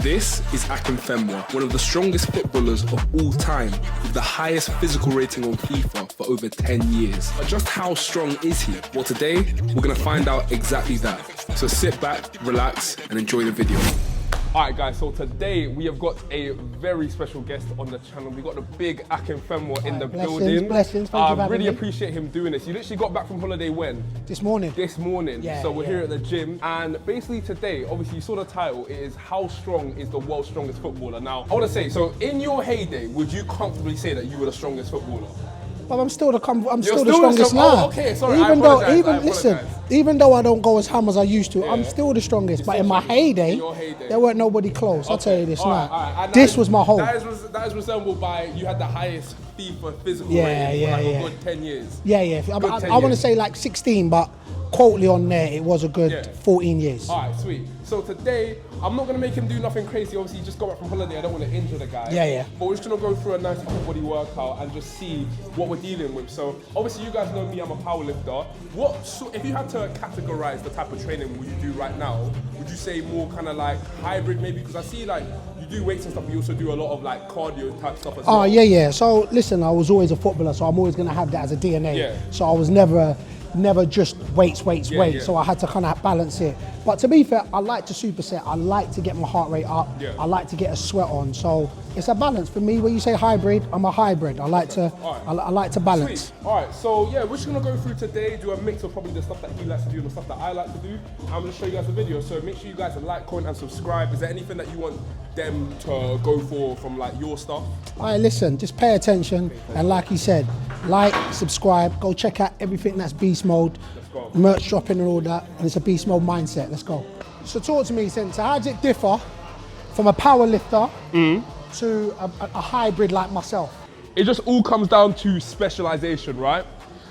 This is Akinfenwa, one of the strongest footballers of all time, with the highest physical rating on FIFA for over 10 years. But just how strong is he? Well, today, we're going to find out exactly that. So sit back, relax, and enjoy the video. Alright guys, so today we have got a very special guest on the channel. We got the big Akinfenwa in the building. Blessings, I really appreciate him doing this. You literally got back from holiday when? This morning. This morning. Yeah, so we're here at the gym, and basically today, obviously you saw the title, it is how strong is the world's strongest footballer. Now, I want to say, so in your heyday, would you comfortably say that you were the strongest footballer? But I'm still the strongest now. Oh, okay, sorry. Even though I don't go as ham as I used to, I'm still the strongest. But in my heyday, there weren't nobody close. Okay. I'll tell you this now. This was my home. That is resembled by you had the highest FIFA physical rating for a good 10 years. I want to say like 16, but quotely on there, it was a good 14 years. All right, sweet. So today, I'm not going to make him do nothing crazy. Obviously, he just got back from holiday. I don't want to injure the guy. But we're just going to go through a nice full body workout and just see what we're dealing with. So obviously, you guys know me. I'm a powerlifter. If you had to categorize the type of training you do right now, would you say more kind of like hybrid maybe? Because I see like you do weights and stuff, but you also do a lot of like cardio type stuff as well. Oh, yeah. So listen, I was always a footballer, so I'm always going to have that as a DNA. So I was never just weights. So I had to kind of balance it. But to be fair, I like to superset. I like to get my heart rate up. I like to get a sweat on. So it's a balance for me. When you say hybrid, I'm a hybrid. I like to balance. Sweet. All right. So yeah, we're just gonna go through today, do a mix of probably the stuff that he likes to do and the stuff that I like to do. I'm gonna show you guys the video. So make sure you guys like, comment, and subscribe. Is there anything that you want them to go for from like your stuff? All right, listen, just pay attention. And like he said, like, subscribe, go check out everything that's Beast Mode. Let's go. Merch dropping and all that. And it's a Beast Mode mindset. Let's go. So talk to me, Sensei. How does it differ from a power lifter to a hybrid like myself? It just all comes down to specialization, right?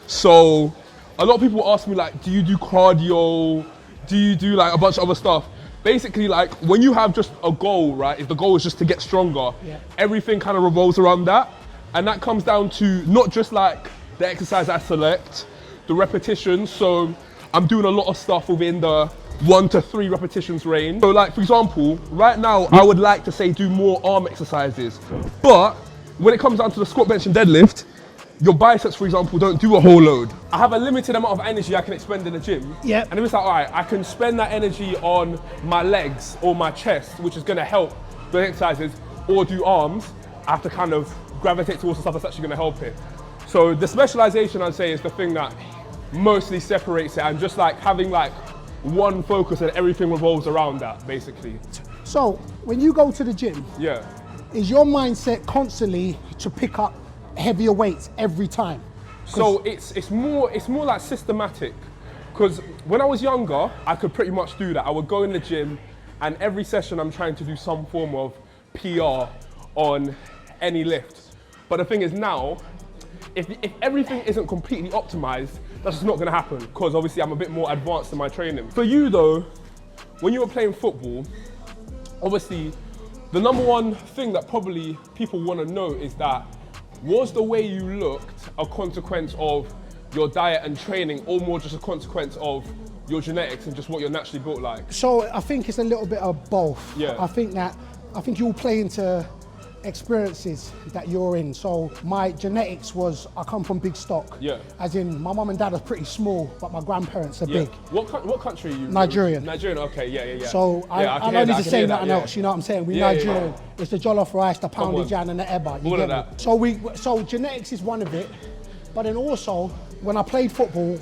So a lot of people ask me like, do you do cardio? Do you do like a bunch of other stuff? Basically, like when you have just a goal, right? If the goal is just to get stronger, everything kind of revolves around that. And that comes down to not just like the exercise I select, the repetitions. So I'm doing a lot of stuff within the 1 to 3 repetitions range. So like, for example, right now, I would like to say do more arm exercises. But when it comes down to the squat, bench and deadlift, your biceps, for example, don't do a whole load. I have a limited amount of energy I can expend in the gym. And if it's like, all right, I can spend that energy on my legs or my chest, which is gonna help the exercises, or do arms, I have to kind of gravitate towards the stuff that's actually gonna help it. So the specialization, I'd say, is the thing that mostly separates it, and just like having like one focus and everything revolves around that, basically. So when you go to the gym, is your mindset constantly to pick up heavier weights every time? So it's more like systematic, because when I was younger, I could pretty much do that. I would go in the gym, and every session I'm trying to do some form of PR on any lift. But the thing is now, if everything isn't completely optimized, that's just not gonna happen, because obviously I'm a bit more advanced in my training. For you though, when you were playing football, obviously the number one thing that probably people wanna know is that, was the way you looked a consequence of your diet and training, or more just a consequence of your genetics and just what you're naturally built like? So I think it's a little bit of both. I think you'll play into experiences that you're in. So my genetics was, I come from big stock. As in, my mum and dad are pretty small, but my grandparents are big. What country are you? Nigerian. Nigerian, okay, So I don't need to say nothing else, you know what I'm saying? We're Nigerian. It's the jollof rice, the pounded jam and the eba. All of that. So genetics is one of it, but then also, when I played football,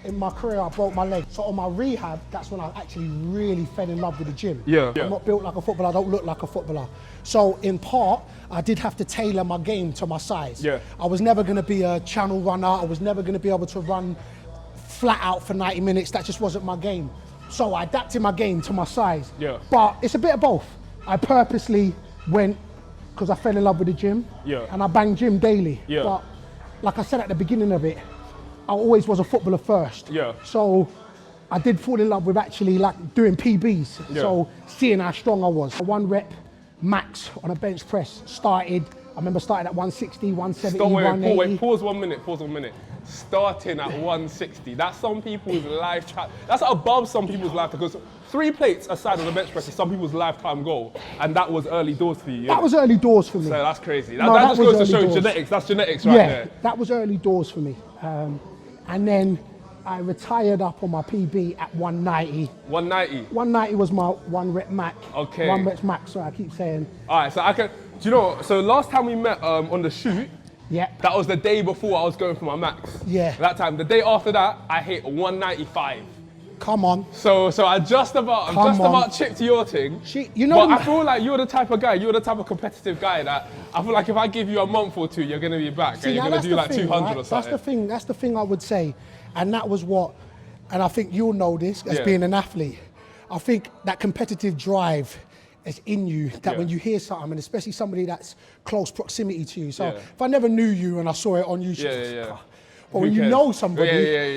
in my career, I broke my leg. So on my rehab, that's when I actually really fell in love with the gym. I'm not built like a footballer, I don't look like a footballer. So in part, I did have to tailor my game to my size. I was never gonna be a channel runner. I was never gonna be able to run flat out for 90 minutes. That just wasn't my game. So I adapted my game to my size. But it's a bit of both. I purposely went, because I fell in love with the gym, and I bang gym daily. But like I said at the beginning of it, I always was a footballer first. So I did fall in love with actually like doing PBs. So seeing how strong I was. 1 rep max on a bench press. I remember starting at 160, 170, 180. Pause 1 minute. starting at 160. That's some people's lifetime. That's above some people's lifetime, because 3 plates aside of the bench press is some people's lifetime goal, and that was early doors for you. That was early doors for me. So that's crazy. That just goes to show genetics. That's genetics right there. That was early doors for me. And then I retired up on my PB at 190. 190? 190 was my 1 rep max. Okay. 1 rep max, so I keep saying. All right, so I can, do you know, so last time we met on the shoot, yeah, that was the day before I was going for my max. Yeah. That time, the day after that, I hit 195. Come on. So I just about chipped your thing. You know, but I feel like you're the type of guy, you're the type of competitive guy that I feel like if I give you a month or 2, you're gonna be back and you're gonna do like 200 or something. That's the thing I would say. And that was what, and I think you'll know this as being an athlete. I think that competitive drive is in you, that when you hear something, and especially somebody that's close proximity to you. So if I never knew you and I saw it on YouTube, but when you know somebody,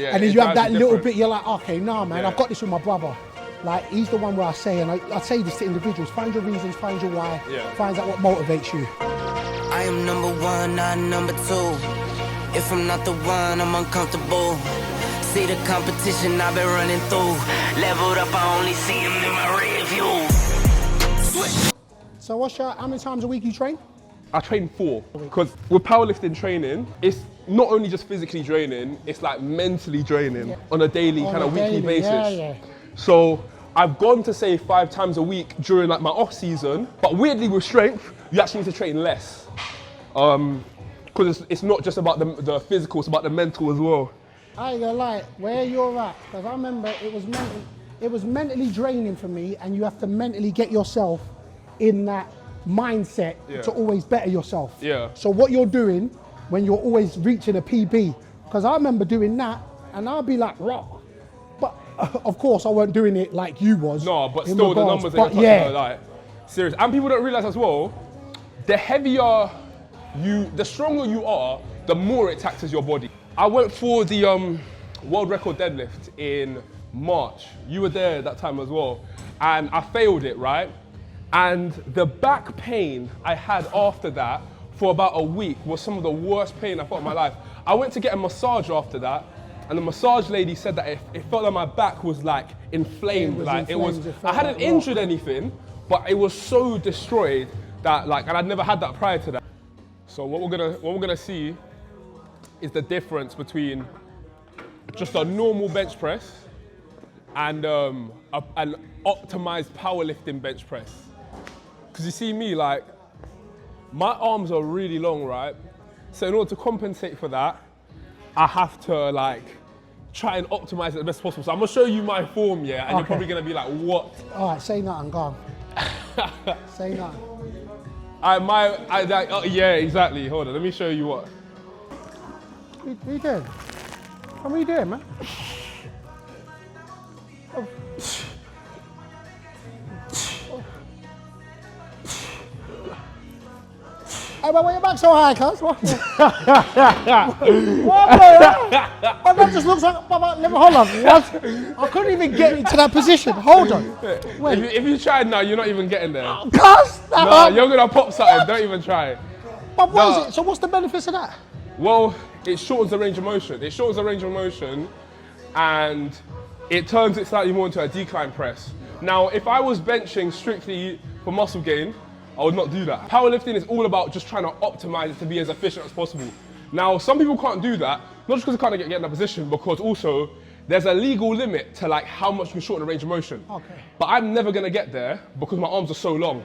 and then you have that little bit, you're like, okay, nah, man, I've got this with my brother. Like, he's the one where I say, and I say this to individuals, find your reasons, find your why, find out what motivates you. I am number 1, not number 2. If I'm not the one, I'm uncomfortable. See the competition I've been running through. Leveled up, I only see him in my rear view. So how many times a week you train? I train 4, because with powerlifting training, it's not only just physically draining, it's like mentally draining on a daily, kind of weekly basis. So I've gone to say 5 times a week during like my off season, but weirdly with strength, you actually need to train less. Because it's not just about the physical, it's about the mental as well. I ain't gonna lie, where you're at, because I remember it was mentally draining for me, and you have to mentally get yourself in that mindset to always better yourself. Yeah. So what you're doing when you're always reaching a PB, because I remember doing that, and I'll be like, rock. But of course, I weren't doing it like you was. No, but still the numbers that you're talking about, like, serious. And people don't realize as well, the heavier the stronger you are, the more it taxes your body. I went for the world record deadlift in March. You were there that time as well. And I failed it, right? And the back pain I had after that for about a week was some of the worst pain I felt in my life. I went to get a massage after that, and the massage lady said that it felt like my back was like inflamed. I hadn't injured anything, but it was so destroyed that and I'd never had that prior to that. So what we're gonna see is the difference between just a normal bench press and an optimized powerlifting bench press. Because you see me, like, my arms are really long, right? So in order to compensate for that, I have to try and optimize it the best possible. So I'm gonna show you my form, and you're probably gonna be like, what? All right, say nothing, go on. Say nothing. Yeah, exactly. Hold on, let me show you what. What are you doing? What are you doing, man? Hey, but why your back so high, cuz? What? What? That just looks like. Hold on. What? I couldn't even get into that position. Hold on. Wait. If you try now, you're not even getting there. Cuz? No, you're gonna pop something. Don't even try. But what is it? So what's the benefits of that? Well, it shortens the range of motion. It shortens the range of motion, and it turns it slightly more into a decline press. Now, if I was benching strictly for muscle gain, I would not do that. Powerlifting is all about just trying to optimize it to be as efficient as possible. Now, some people can't do that, not just because they can't get in that position, because also there's a legal limit to how much you can shorten the range of motion. Okay. But I'm never gonna get there because my arms are so long.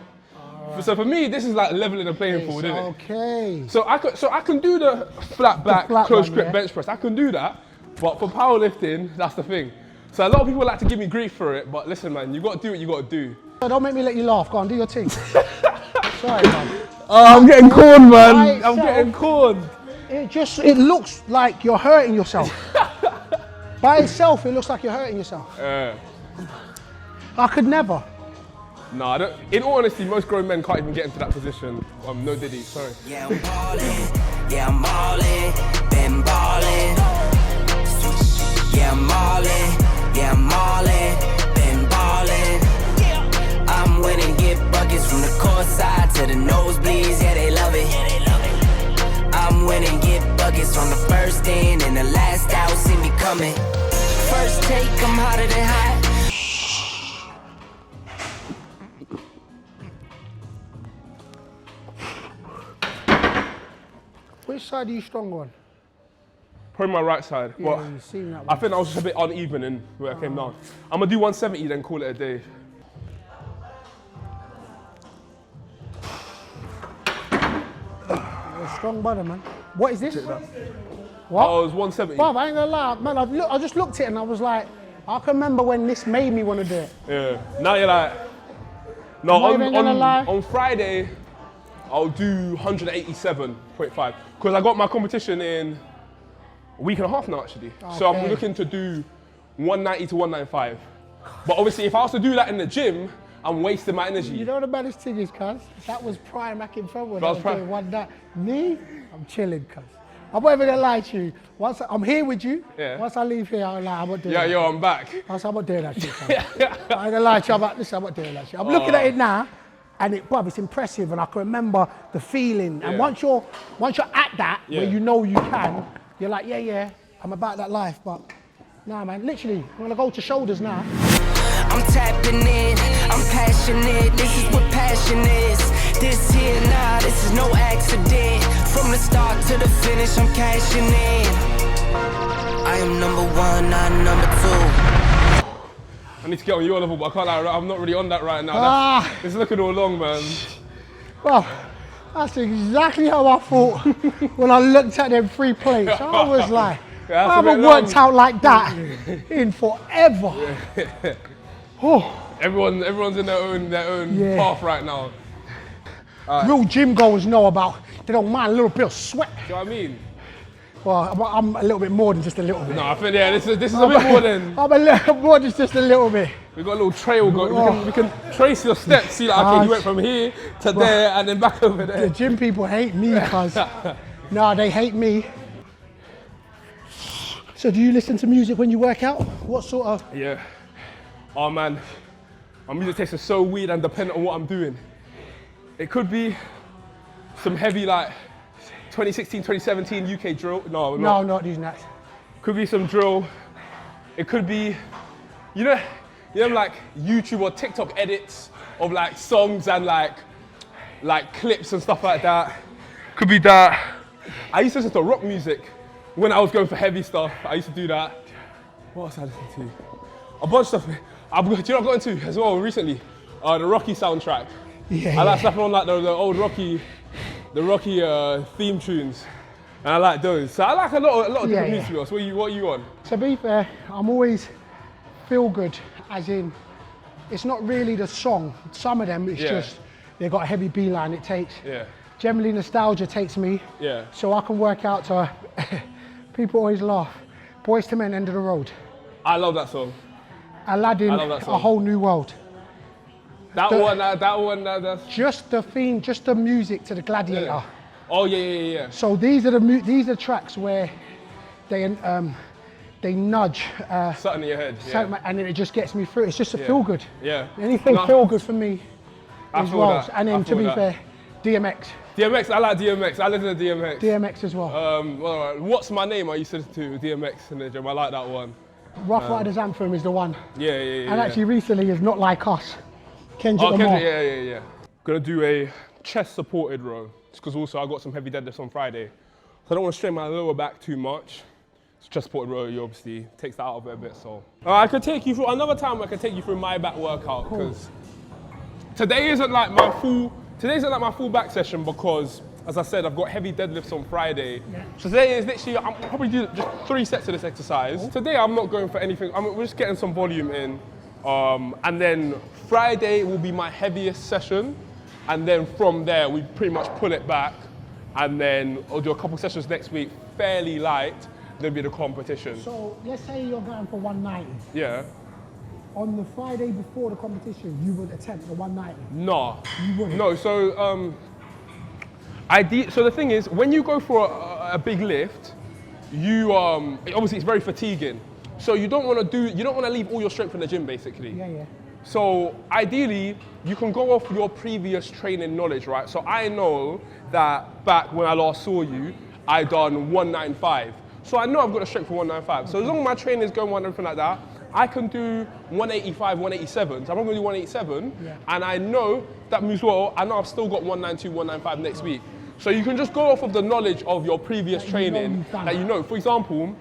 Right. So for me, this is like leveling the playing field, isn't it? Okay. So I can do the flat back, close grip bench press. I can do that, but for powerlifting, that's the thing. So a lot of people like to give me grief for it, but listen, man, you got to do what you got to do. Don't make me let you laugh. Go on, do your thing. Sorry, man. I'm getting corned, man. I'm getting corned. It looks like you're hurting yourself. By itself, it looks like you're hurting yourself. I could never. No, I don't. In all honesty, most grown men can't even get into that position. No diddy, sorry. Yeah, I'm ballin'. Yeah, I'm all in. Been ballin'. Yeah, I'm all in. Yeah, I'm all in. Been ballin'. I'm winning, get buckets from the court side to the nosebleeds. Yeah, they love it. I'm winning, get buckets. buckets on the first in, and the last out, see me coming. First take, I'm hotter than hot. Which side are you strong on? Probably my right side. Yeah, But you've seen that one. I think I was just a bit uneven in where I came down. I'm gonna do 170 then call it a day. You're a strong brother, man. What is this? What? I was 170. Bruv, I ain't gonna lie, man. I just looked at it and I was like, I can remember when this made me want to do it. Yeah. Now you're like, no, Not even gonna lie. on Friday, I'll do 187.5 because I got my competition in a week and a half now actually. So I'm Okay. looking to do 190 to 195. But obviously, if I was to do that in the gym, I'm wasting my energy. You know what the baddest thing is, cuz? That was prime Akinfenwa. That was prime. One night. Me, I'm chilling, cuz. I'm not even gonna lie to you. Once I'm here with you, Yeah. once I leave here, I'm like, I'm not doing Yeah, that. yo, I'm back. I'm not doing that shit, cuz. I ain't gonna lie to you, listen, I'm not doing that shit. I'm looking at it now, and bruv, it's impressive, and I can remember the feeling. And Yeah. once you're at that, where Yeah. you know you can, you're like, yeah, I'm about that life, but nah, man, literally, I'm gonna go to shoulders now. I'm tapping in, I'm passionate, this is what passion is. This here, nah, this is no accident. From the start to the finish, I'm cashing in. I am number one, not number two. I need to get on your level, but I can't lie, I'm not really on that right now. It's looking all long, man. Well, that's exactly how I thought when I looked at them 3 plates. I was like, Yeah, I haven't worked out like that in forever. Oh, Everyone's in their own Yeah. path right now. real gym goers know about, they don't mind a little bit of sweat. Do you know what I mean? Well, I'm a little bit more than just a little bit. No, I think, yeah, this is a bit more than... I'm a little more than just a little bit. We've got a little trail going. We can trace your steps. See, like, okay, you went from here to there and then back over The there. gym people hate me, cuz. Nah, they hate me. So do you listen to music when you work out? What sort of? Yeah. Oh, man. My music taste is so weird and dependent on what I'm doing. It could be some heavy, like, 2016, 2017 UK drill. No, No, I'm not using that. Could be some drill. It could be, you know, like YouTube or TikTok edits of like songs and like clips and stuff like that. Could be that. I used to listen to rock music when I was going for heavy stuff. I used to do that. What else I listened to? A bunch of stuff. Do you know what I got into as well recently? The Rocky soundtrack. Yeah. I like stuff on like the old Rocky, theme tunes. And I like those. So I like a lot of different music. So what are you on? To be fair, I'm always feel good, as in, it's not really the song. Some of them, it's just, they got a heavy beeline it takes. Yeah. Generally, nostalgia takes me. Yeah. So I can work out to, people always laugh. Boys to Men, End of the Road. I love that song. Aladdin, I love that song. A Whole New World. That one, that's... Just the theme, just the music to the Gladiator. Yeah. Oh yeah. So these are tracks where they nudge Something in your head. something, and then it just gets me through. It's just a feel good. Yeah. Anything feel good for me I as feel well. that. And I then to feel be that. fair, DMX. DMX, I like DMX. I listen to DMX. DMX as well. What's My Name? I used to listen to DMX in the gym. I like that one. Rough Riders Anthem is the one. Yeah. And actually recently is Not Like Us. Kendrick Oh, Lamar. Kendrick, yeah. Gonna do a chest supported row. Because also I got some heavy deadlifts on Friday. So I don't want to strain my lower back too much. So chest supported row, you obviously takes that out of it a bit. So I could take you through another time. I could take you through my back workout because today isn't like my full back session because, as I said, I've got heavy deadlifts on Friday. Yeah. So today is literally, I'm probably doing just 3 sets of this exercise. Today I'm not going for anything. We're just getting some volume in. And then Friday will be my heaviest session. And then from there, we pretty much pull it back. And then I'll do a couple sessions next week, fairly light. Then be the competition. So let's say you're going for 190. Yeah. On the Friday before the competition, you would attempt the 190. No. You wouldn't? No, so so the thing is, when you go for a big lift, you obviously it's very fatiguing. So you don't want to leave all your strength in the gym basically. Yeah. So ideally, you can go off your previous training knowledge, right? So I know that back when I last saw you, I done 195. So I know I've got a strength for 195. So as long as my training is going on and everything like that, I can do 185, 187. So I'm not gonna do 187. And I know that moves well. I know I've still got 192, 195 next week. So you can just go off of the knowledge of your previous training that you know. For example,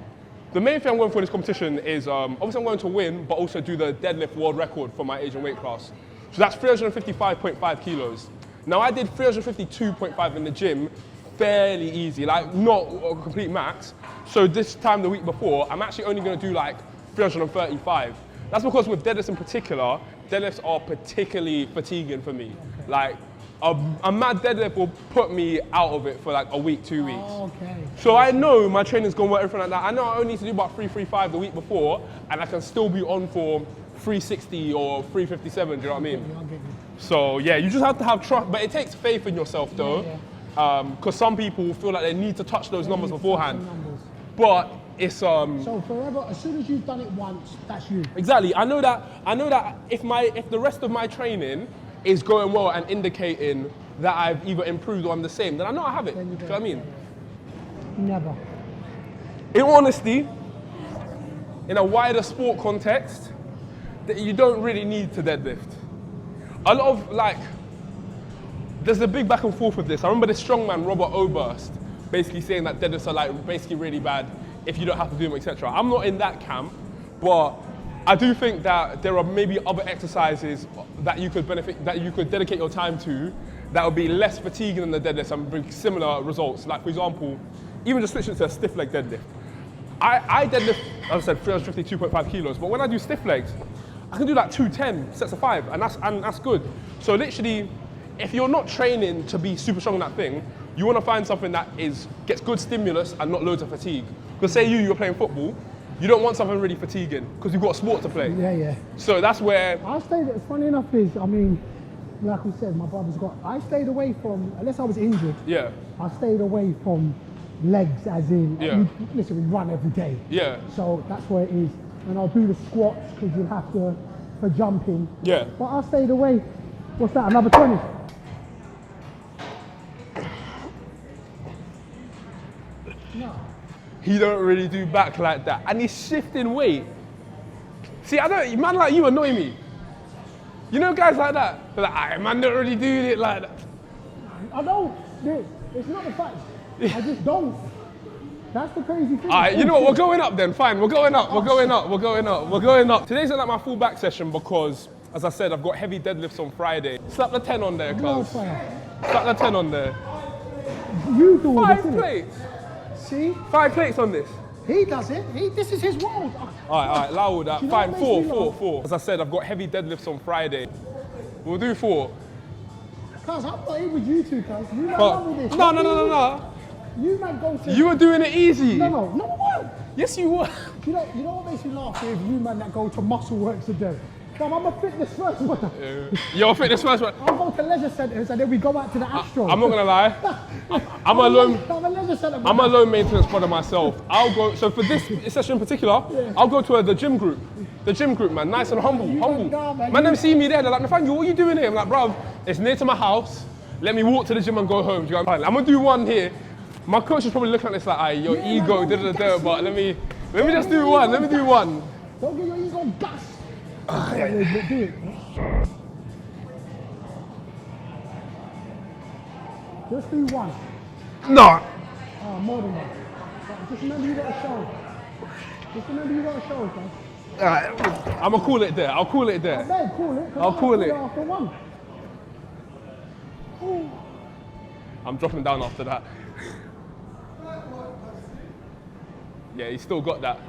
the main thing I'm going for this competition is, obviously I'm going to win, but also do the deadlift world record for my age and weight class. So that's 355.5 kilos. Now I did 352.5 in the gym, fairly easy, like not a complete max. So this time the week before, I'm actually only gonna do like 335. That's because with deadlifts in particular, deadlifts are particularly fatiguing for me. Like a mad deadlift will put me out of it for like a week, 2 weeks. Okay. So I know my training's going well, everything like that. I know I only need to do about 335 the week before, and I can still be on for 360 or 357, do you know what I mean? I'll get you. So yeah, you just have to have trust, but it takes faith in yourself though. Because some people feel like they need to touch those numbers beforehand. But it's So forever, as soon as you've done it once, that's you. Exactly. I know that if the rest of my training is going well and indicating that I've either improved or I'm the same, then I know I have it. Do you know what I mean? Never. In honesty, in a wider sport context, that you don't really need to deadlift. A lot of there's a big back and forth with this. I remember this strongman, Robert Oberst, basically saying that deadlifts are like basically really bad if you don't have to do them, etc. I'm not in that camp, but I do think that there are maybe other exercises that you could dedicate your time to that would be less fatiguing than the deadlifts and bring similar results. Like for example, even just switching to a stiff leg deadlift. I deadlift, as I said, 352.5 kilos, but when I do stiff legs, I can do like 210 sets of 5, and that's good. So literally, if you're not training to be super strong in that thing, you want to find something that gets good stimulus and not loads of fatigue. Because say you're playing football, you don't want something really fatiguing because you've got a sport to play. Yeah. So that's where funny enough is, I mean, like we said, my brother's I stayed away from, unless I was injured, I stayed away from legs as in, listen, we run every day. Yeah. So that's where it is. And I'll do the squats because you have to, for jumping. Yeah. But I stayed away, what's that, another 20? No. He don't really do back like that. And he's shifting weight. See, man like you annoy me. You know guys like that? They're like, man don't really do it like that. I don't. It's not the fact. I just don't. That's the crazy thing. Alright, you know what, we're going up then, fine. We're going up. Today's not like my full back session because, as I said, I've got heavy deadlifts on Friday. Slap the 10 on there, cuz. Slap the 10 on there. You do 5 plates. See? 5 plates on this. He does it. This is his world. Alright, allow that. Fine, 4. As I said, I've got heavy deadlifts on Friday. We'll do 4. Cuz, I'm not in with you two, cuz. You man love with this. No. You man go to... You were doing it easy. No, what? Yes, you were. You know what makes me laugh is you man that go to muscle works a day. Fam, I'm a fitness first one. You're a fitness first one. I'll go to leisure centres and then we go out to the Astro. I'm not gonna lie. I'm a low maintenance brother myself. I'll go, so for this session in particular, I'll go to the gym group. The gym group, man, nice and humble. Man, them see me there, they're like, Nathaniel, what are you doing here? I'm like, bruv, it's near to my house. Let me walk to the gym and go home. Do you know what I'm gonna do one here. My coach is probably looking at this like, aye, your ego, but let me just do one. Let me do one. Don't get your ego gas. Do it. Just do one. No. Oh, more than that. Just remember you got a show. Okay? Alright, I'm gonna call it there. I'll call it there. I'll call it. After one. Ooh. I'm dropping down after that. Yeah, he's still got that.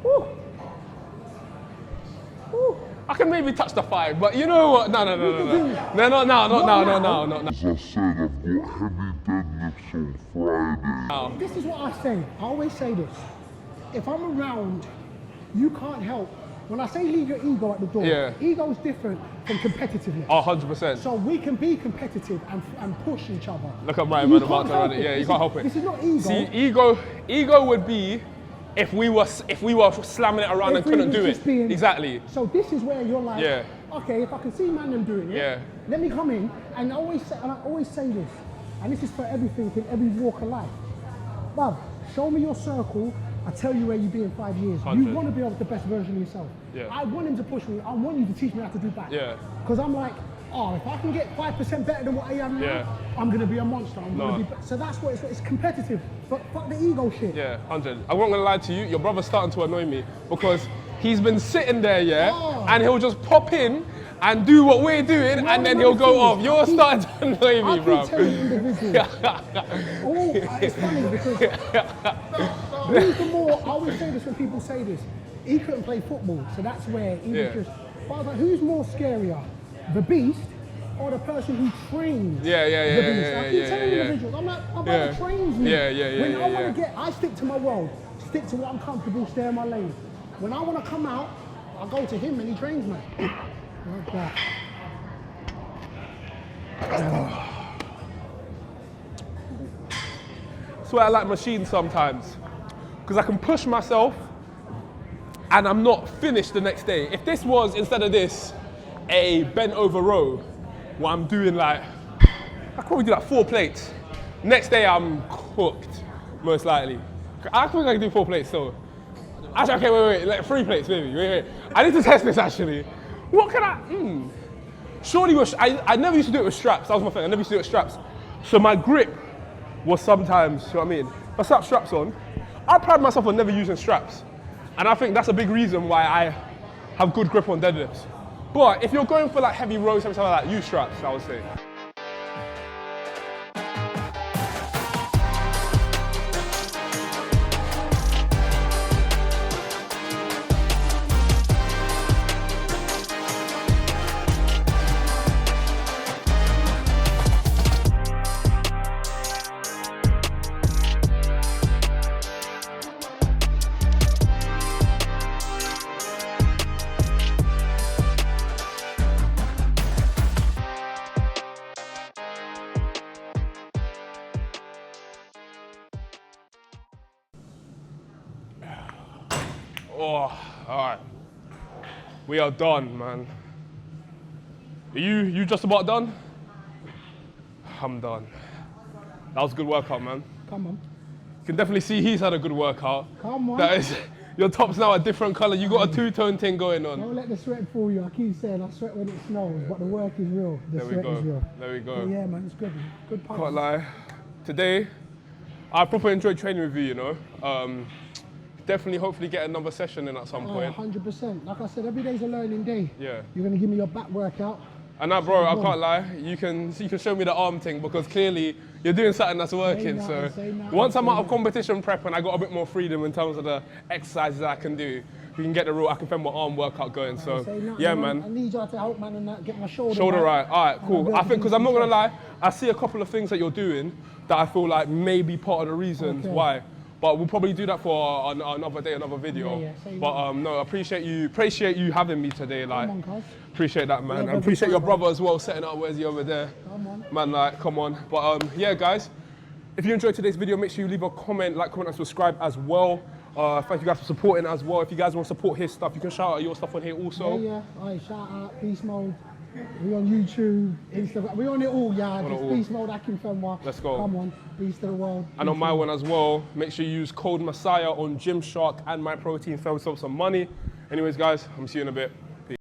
Ooh. Ooh. I can maybe touch the 5, but you know what? No. As I said, I've got heavy deadlifts on Friday. This is what I say. I always say this. If I'm around, you can't help. When I say leave your ego at the door, ego is different from competitiveness. 100%. So we can be competitive and push each other. Look at Ryan, man, about to run it. Yeah, you can't help it. This is not ego. See, ego would be if we were slamming it around and couldn't do it. Exactly. So this is where you're like, yeah. Okay, if I can see man them doing it, yeah. let me come in. And I always say this, and this is for everything in every walk of life. Bruv, show me your circle. I tell you where you'll be in 5 years. 100. You want to be able to the best version of yourself. Yeah. I want him to push me. I want you to teach me how to do back. Yeah. Because I'm like, oh, if I can get 5% better than what I am now, I'm going to be a monster. So that's what it's competitive. But fuck the ego shit. Yeah, 100. I'm not going to lie to you. Your brother's starting to annoy me because he's been sitting there, and he'll just pop in and do what we're doing, and then he'll go off. You're starting to annoy me, bro. It's funny because who's the more, I always say this when people say this, he couldn't play football, so that's where he was just, but I was like, who's more scarier, the beast or the person who trains the beast? I keep telling individuals, I'm like, my brother trains me. When I want to I stick to my world, stick to what I'm comfortable, stay in my lane. When I want to come out, I go to him and he trains me. Like that. That's why I like machines sometimes, because I can push myself and I'm not finished the next day. If this was, instead of this, a bent over row, where I'm doing like, I could probably do like 4 plates. Next day I'm cooked, most likely. I think I can do 4 plates still. Actually, okay, wait, like 3 plates maybe, wait. I need to test this actually. What can I, Surely, I never used to do it with straps, that was my thing, I never used to do it with straps. So my grip was sometimes, you know what I mean? If I slap straps on, I pride myself on never using straps. And I think that's a big reason why I have good grip on deadlifts. But if you're going for like heavy rows, something like that, use straps, I would say. Oh, all right. We are done, man. Are you just about done? I'm done. That was a good workout, man. Come on. You can definitely see he's had a good workout. Come on. That is, your top's now a different color. You got a two-tone thing going on. Don't let the sweat fool you. I keep saying I sweat when it snows, but the work is real. The sweat is real. There we go. But yeah, man, it's good. Good part. Can't lie. Today, I properly enjoyed training with you, you know. Definitely, hopefully get another session in at some point. 100%. Like I said, every day's a learning day. Yeah. You're going to give me your back workout. And that, bro, I can't lie. You can show me the arm thing because clearly you're doing something that's working. So once I'm out of competition prep and I got a bit more freedom in terms of the exercises I can do, we can get the real Akinfenwa arm workout going. So yeah, man. I need you to help, man, and get my shoulder. Shoulder right. All right, cool. I think because I'm not gonna lie, I see a couple of things that you're doing that I feel like may be part of the reasons why. But we'll probably do that for another day, another video. But no, I appreciate you having me today. Like, appreciate that, man. And appreciate your brother as well, setting up. Where's he over there? Come on. Man, like, come on. But yeah, guys, if you enjoyed today's video, make sure you leave a comment, like, comment, and subscribe as well. Thank you guys for supporting as well. If you guys want to support his stuff, you can shout out your stuff on here also. Yeah. All right, shout out, Beast Mode. We on YouTube, Instagram, we on it all, yeah. Just Beast Mode, Akinfenwa. Let's go. Come on, Beast of the World. And on my one as well, make sure you use code Messiah on Gymshark and My Protein. Throw yourself some money. Anyways, guys, I'm see you in a bit.